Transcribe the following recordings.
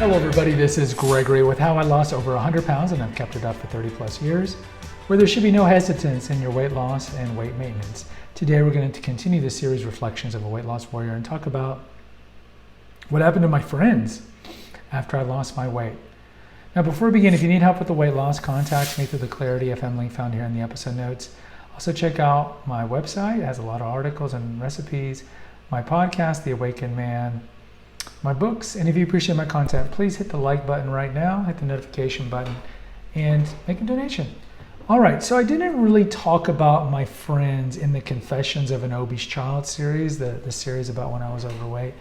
Hello everybody, this is Gregory with how I lost over 100 pounds and I've kept it up for 30 plus years, where there should be no hesitance in your weight loss and weight maintenance. Today we're going to continue the series Reflections of a Weight Loss Warrior and talk about what happened to my friends after I lost my weight. Now before we begin, if you need help with the weight loss, contact me through the Clarity FM link found here in the episode notes. Also check out my website, it has a lot of articles and recipes, my podcast, The Awakened Man, my books, and if you appreciate my content, please hit the like button right now, hit the notification button, and make a donation. All right, so I didn't really talk about my friends in the Confessions of an Obese Child series, the series about when I was overweight.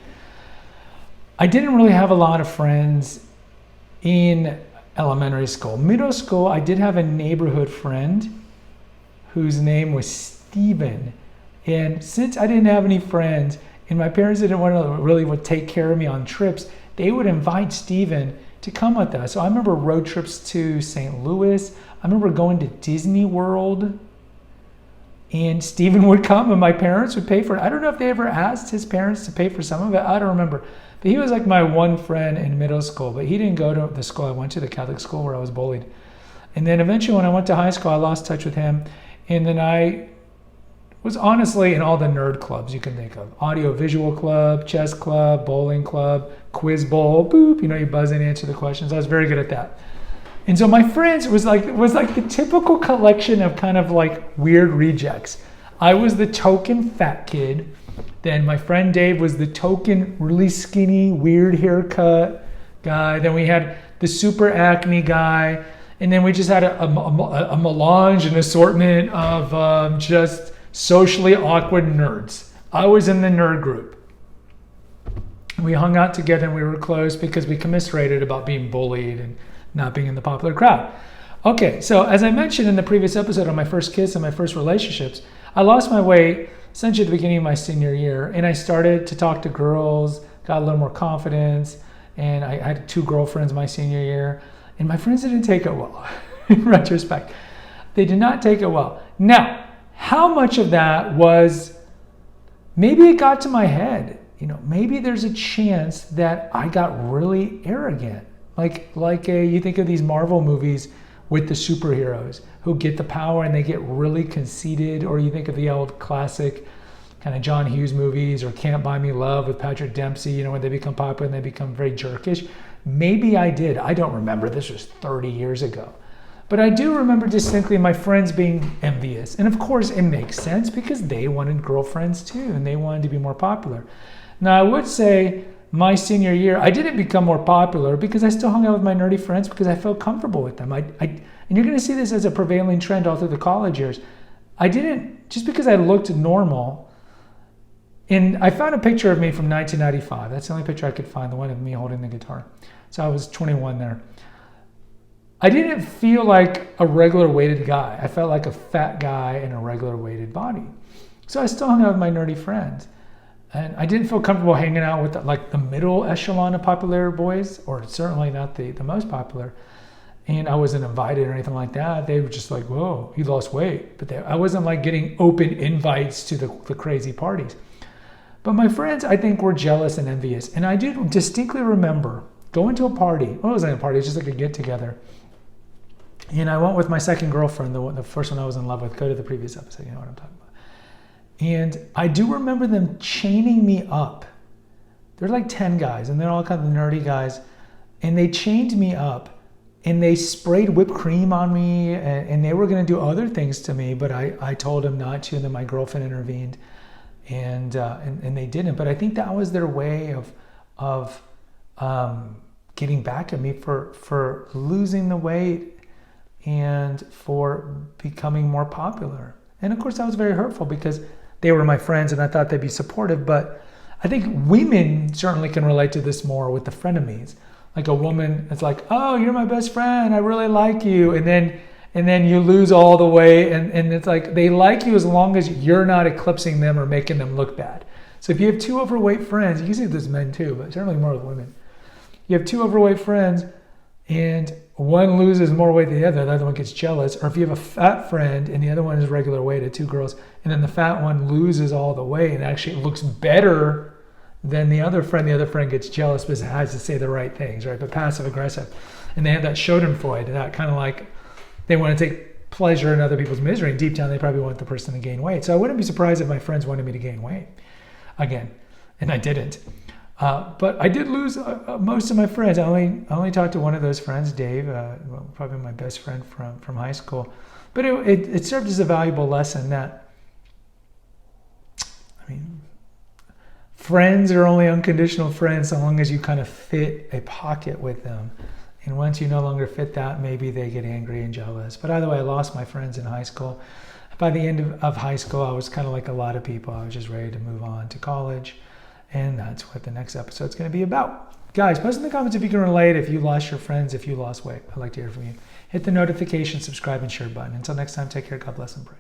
I didn't really have a lot of friends in elementary school. Middle school, I did have a neighborhood friend whose name was Steven. And since I didn't have any friends, and my parents didn't want to really take care of me on trips, they would invite Steven to come with us. So I remember road trips to St. Louis. I remember going to Disney World, and Steven would come and my parents would pay for it. I don't know if they ever asked his parents to pay for some of it. I don't remember. But he was like my one friend in middle school, but he didn't go to the school I went to, the Catholic school where I was bullied. And then eventually when I went to high school, I lost touch with him. And then I was honestly in all the nerd clubs you can think of. Audio visual club, chess club, bowling club, quiz bowl, boop, you buzz in and answer the questions. I was very good at that. And so my friends was like the typical collection of kind of like weird rejects. I was the token fat kid. Then my friend Dave was the token really skinny, weird haircut guy. Then we had the super acne guy. And then we just had a melange, an assortment of just socially awkward nerds. I was in the nerd group. We hung out together and we were close because we commiserated about being bullied and not being in the popular crowd. Okay, so as I mentioned in the previous episode on my first kiss and my first relationships, I lost my weight essentially at the beginning of my senior year, and I started to talk to girls, got a little more confidence, and I had 2 girlfriends my senior year, and my friends didn't take it well. In retrospect, they did not take it well. Now, how much of that was, maybe it got to my head, maybe there's a chance that I got really arrogant. You think of these Marvel movies with the superheroes who get the power and they get really conceited, or you think of the old classic kind of John Hughes movies or Can't Buy Me Love with Patrick Dempsey, when they become popular and they become very jerkish. Maybe I did. I don't remember. This was 30 years ago. But I do remember distinctly my friends being envious. And of course it makes sense because they wanted girlfriends too and they wanted to be more popular. Now I would say my senior year, I didn't become more popular because I still hung out with my nerdy friends because I felt comfortable with them. And you're going to see this as a prevailing trend all through the college years. I didn't, just because I looked normal, and I found a picture of me from 1995. That's the only picture I could find, the one of me holding the guitar. So I was 21 there. I didn't feel like a regular weighted guy. I felt like a fat guy in a regular weighted body. So I still hung out with my nerdy friends. And I didn't feel comfortable hanging out with the middle echelon of popular boys, or certainly not the most popular. And I wasn't invited or anything like that. They were just like, whoa, he lost weight. But I wasn't getting open invites to the crazy parties. But my friends, I think, were jealous and envious. And I do distinctly remember going to a party. Well, it wasn't a party, it was just like a get together. And I went with my second girlfriend, the first one I was in love with. Go to the previous episode, you know what I'm talking about. And I do remember them chaining me up. There's 10 guys, and they're all kind of nerdy guys. And they chained me up, and they sprayed whipped cream on me, and they were going to do other things to me, but I told them not to, and then my girlfriend intervened, and they didn't. But I think that was their way of getting back at me for losing the weight and for becoming more popular. And of course that was very hurtful because they were my friends and I thought they'd be supportive, but I think women certainly can relate to this more with the frenemies. Like a woman, it's like, oh, you're my best friend, I really like you, and then you lose all the way, and it's like they like you as long as you're not eclipsing them or making them look bad. So if you have 2 overweight friends, you can see this men too, but certainly more with women. You have 2 overweight friends and one loses more weight than the other one gets jealous. Or if you have a fat friend and the other one is regular weighted, 2 girls, and then the fat one loses all the weight and actually looks better then the other friend gets jealous because it has to say the right things, right? But passive aggressive. And they have that Schadenfreude, that kind of like they want to take pleasure in other people's misery. And deep down, they probably want the person to gain weight. So I wouldn't be surprised if my friends wanted me to gain weight again. And I didn't. But I did lose most of my friends. I only talked to one of those friends, Dave, probably my best friend from high school. But it served as a valuable lesson that, I mean, friends are only unconditional friends so long as you kind of fit a pocket with them. And once you no longer fit that, maybe they get angry and jealous. But either way, I lost my friends in high school. By the end of high school, I was kind of like a lot of people. I was just ready to move on to college. And that's what the next episode's going to be about. Guys, post in the comments if you can relate, if you lost your friends, if you lost weight. I'd like to hear from you. Hit the notification, subscribe, and share button. Until next time, take care, God bless, and pray.